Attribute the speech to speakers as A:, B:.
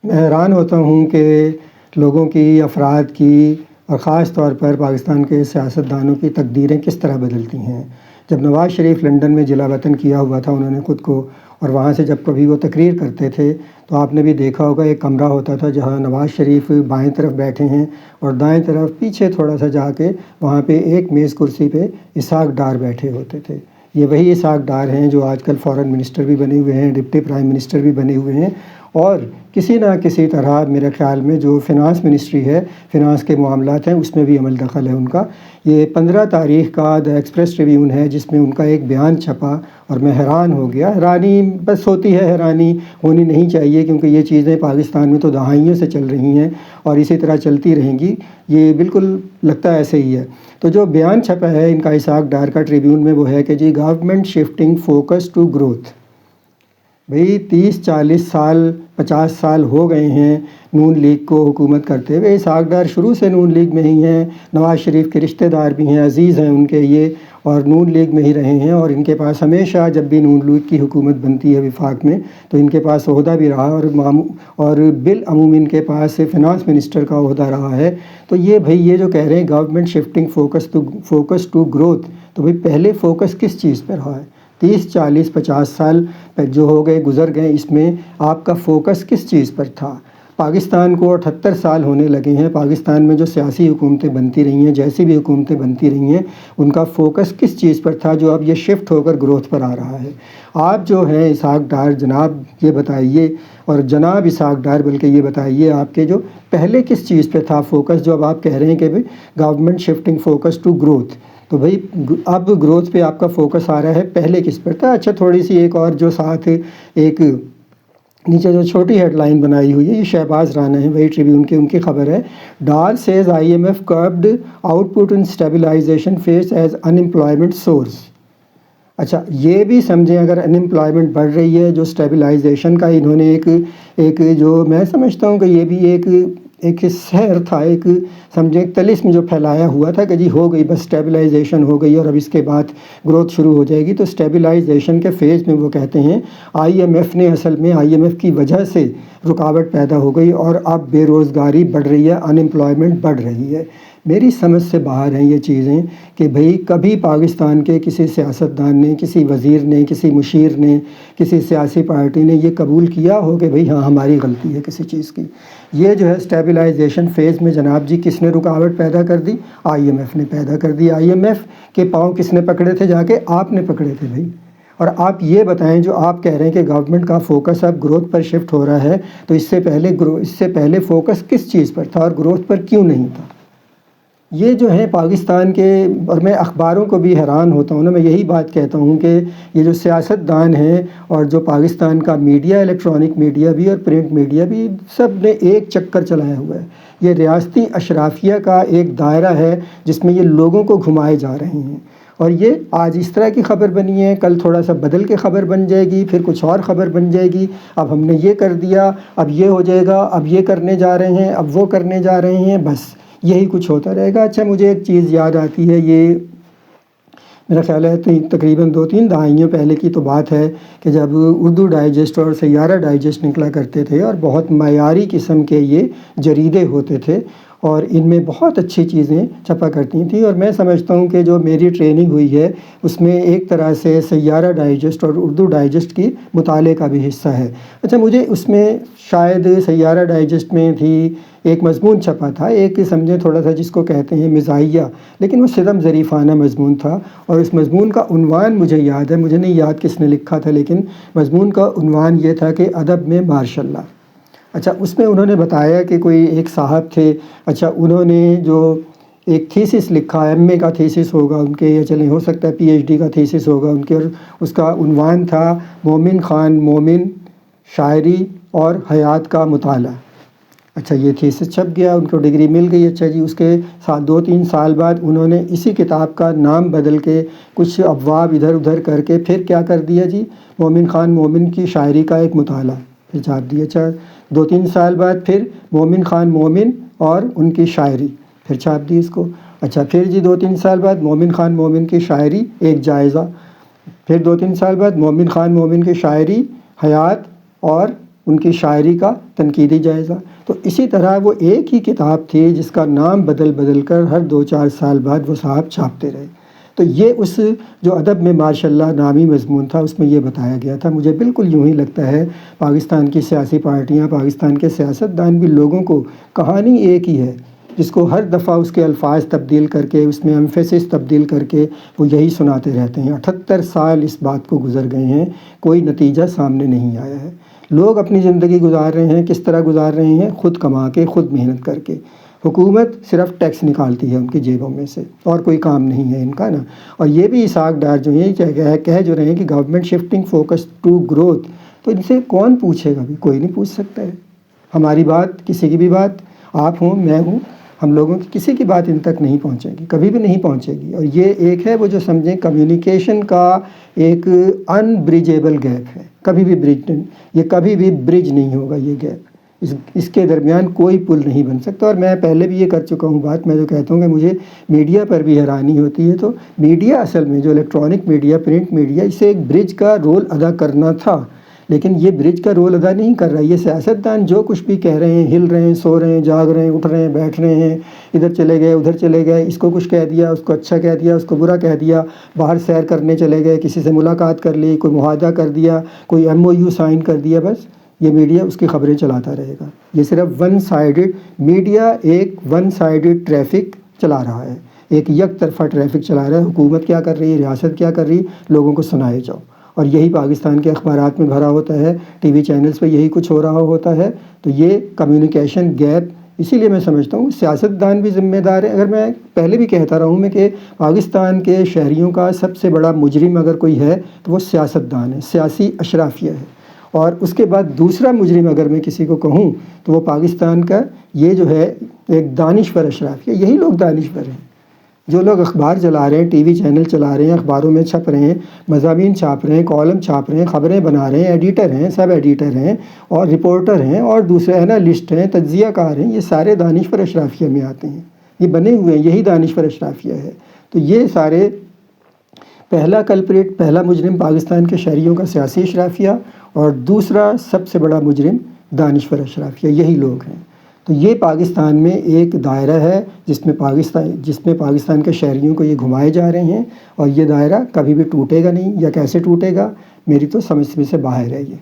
A: میں حیران ہوتا ہوں کہ لوگوں کی، افراد کی اور خاص طور پر پاکستان کے سیاستدانوں کی تقدیریں کس طرح بدلتی ہیں۔ جب نواز شریف لندن میں جلا وطن کیا ہوا تھا انہوں نے خود کو، اور وہاں سے جب کبھی وہ تقریر کرتے تھے تو آپ نے بھی دیکھا ہوگا ایک کمرہ ہوتا تھا جہاں نواز شریف بائیں طرف بیٹھے ہیں اور دائیں طرف پیچھے تھوڑا سا جا کے وہاں پہ ایک میز کرسی پہ اسحاق ڈار بیٹھے ہوتے تھے۔ یہ وہی اسحاق ڈار ہیں جو آج کل فارن منسٹر بھی بنے ہوئے ہیں، ڈپٹی پرائم منسٹر بھی بنے ہوئے ہیں، اور کسی نہ کسی طرح میرے خیال میں جو فنانس منسٹری ہے، فنانس کے معاملات ہیں، اس میں بھی عمل دخل ہے ان کا۔ یہ 15 تاریخ کا دی ایکسپریس ٹریبیون ہے جس میں ان کا ایک بیان چھپا اور میں حیران ہو گیا۔ حیرانی بس ہوتی ہے، حیرانی ہونی نہیں چاہیے کیونکہ یہ چیزیں پاکستان میں تو دہائیوں سے چل رہی ہیں اور اسی طرح چلتی رہیں گی، یہ بالکل لگتا ایسے ہی ہے۔ تو جو بیان چھپا ہے ان کا اسحاق ڈار کا ٹریبیون میں وہ ہے کہ جی government shifting focus to growth. بھئی 30-40 سال 50 سال ہو گئے ہیں نون لیگ کو حکومت کرتے ہوئے۔ اسحاق ڈار شروع سے نون لیگ میں ہی ہیں، نواز شریف کے رشتہ دار بھی ہیں، عزیز ہیں ان کے یہ، اور نون لیگ میں ہی رہے ہیں، اور ان کے پاس ہمیشہ جب بھی نون لیگ کی حکومت بنتی ہے وفاق میں تو ان کے پاس عہدہ بھی رہا اور بالعموم ان کے پاس فنانس منسٹر کا عہدہ رہا ہے۔ تو یہ جو کہہ رہے ہیں government shifting focus to growth, تو بھئی پہلے فوکس کس چیز پر رہا ہے؟ 30-40-50 سال جو ہو گئے گزر گئے، اس میں آپ کا فوکس کس چیز پر تھا؟ پاکستان کو 78 سال ہونے لگے ہیں، پاکستان میں جو سیاسی حکومتیں بنتی رہی ہیں، جیسی بھی حکومتیں بنتی رہی ہیں، ان کا فوکس کس چیز پر تھا جو اب یہ شفٹ ہو کر گروتھ پر آ رہا ہے؟ آپ جو ہیں اسحاق ڈار جناب، یہ بتائیے، اور جناب اسحاق ڈار بلکہ یہ بتائیے آپ کے جو پہلے کس چیز پہ تھا فوکس، جو اب آپ کہہ رہے ہیں کہ بھئی government shifting focus to growth, تو بھئی اب گروتھ پہ آپ کا فوکس آ رہا ہے، پہلے کس پر تھا؟ اچھا تھوڑی سی ایک اور جو ساتھ ایک نیچے جو چھوٹی ہیڈ لائن بنائی ہوئی ہے، یہ شہباز رانا ہے، وہی ٹریبیون کی، ان کی خبر ہے، Dar says IMF curbed output in stabilization phase as unemployment soars۔ اچھا یہ بھی سمجھیں اگر انمپلائمنٹ بڑھ رہی ہے، جو اسٹیبلائزیشن کا انہوں نے ایک جو میں سمجھتا ہوں کہ یہ بھی ایک سحر تھا، ایک سمجھیں ایک طلسم جو پھیلایا ہوا تھا کہ جی ہو گئی، بس اسٹیبلائزیشن ہو گئی اور اب اس کے بعد گروتھ شروع ہو جائے گی۔ تو اسٹیبلائزیشن کے فیز میں وہ کہتے ہیں IMF نے، اصل میں IMF کی وجہ سے رکاوٹ پیدا ہو گئی اور اب بے روزگاری بڑھ رہی ہے، انمپلائمنٹ بڑھ رہی ہے۔ میری سمجھ سے باہر ہیں یہ چیزیں کہ بھئی کبھی پاکستان کے کسی سیاستدان نے، کسی وزیر نے، کسی مشیر نے، کسی سیاسی پارٹی نے یہ قبول کیا ہو کہ بھئی ہاں ہماری غلطی ہے کسی چیز کی۔ یہ جو ہے اسٹیبلائزیشن فیز میں جناب جی کس نے رکاوٹ پیدا کر دی؟ IMF نے پیدا کر دی۔ IMF کے پاؤں کس نے پکڑے تھے جا کے؟ آپ نے پکڑے تھے بھئی۔ اور آپ یہ بتائیں جو آپ کہہ رہے ہیں کہ گورنمنٹ کا فوکس اب گروتھ پر شفٹ ہو رہا ہے، تو اس سے پہلے فوکس کس چیز پر تھا اور گروتھ پر کیوں نہیں تھا؟ یہ جو ہے پاکستان کے، اور میں اخباروں کو بھی حیران ہوتا ہوں نا، میں یہی بات کہتا ہوں کہ یہ جو سیاستدان ہیں اور جو پاکستان کا میڈیا، الیکٹرانک میڈیا بھی اور پرنٹ میڈیا بھی، سب نے ایک چکر چلایا ہوا ہے۔ یہ ریاستی اشرافیہ کا ایک دائرہ ہے جس میں یہ لوگوں کو گھمائے جا رہے ہیں، اور یہ آج اس طرح کی خبر بنی ہے، کل تھوڑا سا بدل کے خبر بن جائے گی، پھر کچھ اور خبر بن جائے گی، اب ہم نے یہ کر دیا، اب یہ ہو جائے گا، اب یہ کرنے جا رہے ہیں، اب وہ کرنے جا رہے ہیں، بس یہی کچھ ہوتا رہے گا۔ اچھا مجھے ایک چیز یاد آتی ہے، یہ میرا خیال ہے تقریباً 2-3 دہائیوں پہلے کی تو بات ہے کہ جب اردو ڈائجسٹ اور سیارہ ڈائجسٹ نکلا کرتے تھے اور بہت معیاری قسم کے یہ جریدے ہوتے تھے اور ان میں بہت اچھی چیزیں چھپا کرتی تھیں، اور میں سمجھتا ہوں کہ جو میری ٹریننگ ہوئی ہے اس میں ایک طرح سے سیارہ ڈائجسٹ اور اردو ڈائجسٹ کی مطالعے کا بھی حصہ ہے۔ اچھا مجھے اس میں شاید سیارہ ڈائجسٹ میں بھی ایک مضمون چھپا تھا، ایک سمجھیں تھوڑا سا جس کو کہتے ہیں مزاحیہ، لیکن وہ ستم ظریفانہ مضمون تھا، اور اس مضمون کا عنوان مجھے یاد ہے، مجھے نہیں یاد کس نے لکھا تھا، لیکن مضمون کا عنوان یہ تھا کہ ادب میں ماشاء اللہ۔ اچھا اس میں انہوں نے بتایا کہ کوئی ایک صاحب تھے، اچھا انہوں نے جو ایک تھیسس لکھا، MA کا تھیسس ہوگا ان کے، یا چلیں ہو سکتا ہے PhD کا تھیسس ہوگا ان کے، اور اس کا عنوان تھا مومن خان مومن، شاعری اور حیات کا مطالعہ۔ اچھا یہ تھیسس چھپ گیا، ان کو ڈگری مل گئی۔ اچھا جی اس کے ساتھ 2-3 سال بعد انہوں نے اسی کتاب کا نام بدل کے کچھ ابواب ادھر ادھر کر کے پھر کیا کر دیا جی، مومن خان مومن کی شاعری کا ایک مطالعہ پھر چھاپ دیا۔ اچھا 2-3 سال بعد پھر مومن خان مومن اور ان کی شاعری پھر چھاپ دی اس کو۔ اچھا پھر جی 2-3 سال بعد مومن خان مومن کی شاعری ایک جائزہ، پھر 2-3 سال بعد مومن خان مومن کی شاعری، حیات اور ان کی شاعری کا تنقیدی جائزہ۔ تو اسی طرح وہ ایک ہی کتاب تھی جس کا نام بدل بدل کر ہر 2-4 سال بعد وہ صاحب چھاپتے رہے۔ تو یہ اس جو ادب میں ماشاء اللہ نامی مضمون تھا اس میں یہ بتایا گیا تھا۔ مجھے بالکل یوں ہی لگتا ہے پاکستان کی سیاسی پارٹیاں، پاکستان کے سیاستدان بھی لوگوں کو کہانی ایک ہی ہے جس کو ہر دفعہ اس کے الفاظ تبدیل کر کے، اس میں ایمفیسس تبدیل کر کے وہ یہی سناتے رہتے ہیں۔ 78 سال اس بات کو گزر گئے ہیں، کوئی نتیجہ سامنے نہیں آیا ہے۔ لوگ اپنی زندگی گزار رہے ہیں، کس طرح گزار رہے ہیں؟ خود کما کے، خود محنت کر کے۔ حکومت صرف ٹیکس نکالتی ہے ان کی جیبوں میں سے، اور کوئی کام نہیں ہے ان کا نا۔ اور یہ بھی اسحاق ڈار جو ہیں کہہ جو رہے ہیں کہ government shifting focus to growth, تو ان سے کون پوچھے گا؟ بھی کوئی نہیں پوچھ سکتا ہے۔ ہماری بات، کسی کی بھی بات، آپ ہوں میں ہوں، ہم لوگوں کی کسی کی بات ان تک نہیں پہنچے گی، کبھی بھی نہیں پہنچے گی۔ اور یہ ایک ہے وہ جو سمجھیں کمیونیکیشن کا ایک ان بریجیبل گیپ ہے، کبھی بھی برج نہیں ہوگا یہ گیپ، اس کے درمیان کوئی پل نہیں بن سکتا۔ اور میں پہلے بھی یہ کر چکا ہوں بات، میں جو کہتا ہوں کہ مجھے میڈیا پر بھی حیرانی ہوتی ہے، تو میڈیا اصل میں جو الیکٹرانک میڈیا، پرنٹ میڈیا، اسے ایک برج کا رول ادا کرنا تھا، لیکن یہ برج کا رول ادا نہیں کر رہا۔ یہ سیاستدان جو کچھ بھی کہہ رہے ہیں، ہل رہے ہیں، سو رہے ہیں، جاگ رہے ہیں، اٹھ رہے ہیں، بیٹھ رہے ہیں، ادھر چلے گئے، ادھر چلے گئے، اس کو کچھ کہہ دیا، اس کو اچھا کہہ دیا، اس کو برا کہہ دیا، باہر سیر کرنے چلے گئے، کسی سے ملاقات کر لی، کوئی معاہدہ کر دیا، کوئی MOU سائن کر دیا، بس یہ میڈیا اس کی خبریں چلاتا رہے گا۔ یہ صرف ون سائیڈڈ میڈیا، ایک ون سائیڈڈ ٹریفک چلا رہا ہے، ایک یک طرفہ ٹریفک چلا رہا ہے۔ حکومت کیا کر رہی ہے، ریاست کیا کر رہی ہے، لوگوں کو سنائے جاؤ۔ اور یہی پاکستان کے اخبارات میں بھرا ہوتا ہے، ٹی وی چینلز پہ یہی کچھ ہو رہا ہوتا ہے۔ تو یہ کمیونیکیشن گیپ، اسی لیے میں سمجھتا ہوں سیاستدان بھی ذمہ دار ہے۔ اگر میں پہلے بھی کہتا رہا ہوں میں کہ پاکستان کے شہریوں کا سب سے بڑا مجرم اگر کوئی ہے تو وہ سیاستدان ہے، سیاسی اشرافیہ ہے۔ اور اس کے بعد دوسرا مجرم اگر میں کسی کو کہوں تو وہ پاکستان کا یہ جو ہے ایک دانشور اشرافیہ، یہی لوگ دانشور ہیں جو لوگ اخبار چلا رہے ہیں، ٹی وی چینل چلا رہے ہیں، اخباروں میں چھپ رہے ہیں، مضامین چھاپ رہے ہیں، کالم چھاپ رہے ہیں، خبریں بنا رہے ہیں، ایڈیٹر ہیں، سب ایڈیٹر ہیں اور رپورٹر ہیں اور دوسرے اینالسٹ ہیں، تجزیہ کار ہیں، یہ سارے دانشور اشرافیہ میں آتے ہیں، یہ بنے ہوئے ہیں، یہی دانشور اشرافیہ ہے۔ تو یہ سارے پہلا کلپریٹ، پہلا مجرم پاکستان کے شہریوں کا سیاسی اشرافیہ، اور دوسرا سب سے بڑا مجرم دانشور اشرافیہ، یہی لوگ ہیں۔ تو یہ پاکستان میں ایک دائرہ ہے جس میں پاکستان کے شہریوں کو یہ گھمائے جا رہے ہیں، اور یہ دائرہ کبھی بھی ٹوٹے گا نہیں، یا کیسے ٹوٹے گا، میری تو سمجھ سے باہر ہے یہ۔